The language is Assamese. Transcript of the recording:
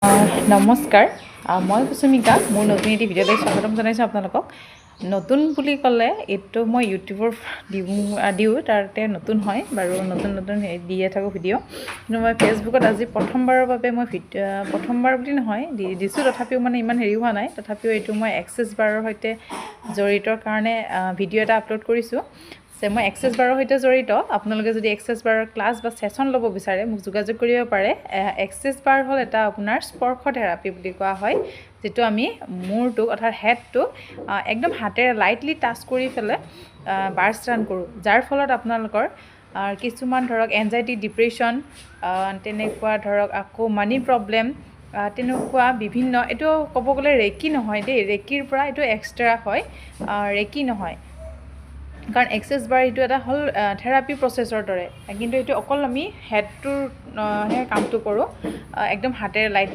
নমস্কাৰ, মই কুসুমিকা। মোৰ নতুন এটি ভিডিঅ'লৈ স্বাগতম জনাইছোঁ আপোনালোকক। নতুন বুলি ক'লে এইটো মই ইউটিউবৰ দিওঁ তাতে নতুন হয় বাৰু, নতুন দিয়ে থাকোঁ ভিডিঅ'। কিন্তু মই ফেচবুকত আজি প্ৰথমবাৰৰ বাবে মই প্ৰথমবাৰ বুলি নহয় দিছোঁ, তথাপিও মানে ইমান হেৰি হোৱা নাই। তথাপিও এইটো মই এক্সেছ বাৰৰ সৈতে জড়িতৰ কাৰণে ভিডিঅ' এটা আপলোড কৰিছোঁ। মই এক্সেছ বাৰৰ সৈতে জড়িত। আপোনালোকে যদি এক্সেছ বাৰৰ ক্লাছ বা ছেশ্যন ল'ব বিচাৰে মোক যোগাযোগ কৰিব পাৰে। এক্সেছ বাৰ হ'ল এটা আপোনাৰ স্পৰ্শ থেৰাপি বুলি কোৱা হয়, যিটো আমি মূৰটোক অৰ্থাৎ হেডটোক একদম হাতেৰে লাইটলি টাচ কৰি পেলাই বাৰ্ষ্ট ৰান কৰোঁ, যাৰ ফলত আপোনালোকৰ কিছুমান ধৰক এনজাইটি, ডিপ্ৰেশ্যন, তেনেকুৱা ধৰক আকৌ মানি প্ৰব্লেম, তেনেকুৱা বিভিন্ন, এইটো ক'ব গ'লে ৰেকি নহয় দেই, ৰেকিৰ পৰা এইটো এক্সট্ৰা হয়, ৰেকি নহয়। কাৰণ এক্সেছ বাৰ এইটো এটা হ'ল থেৰাপি প্ৰচেছৰ দৰে, কিন্তু এইটো অকল আমি হেডটোৰ কামটো কৰোঁ, একদম হাতেৰে লাইট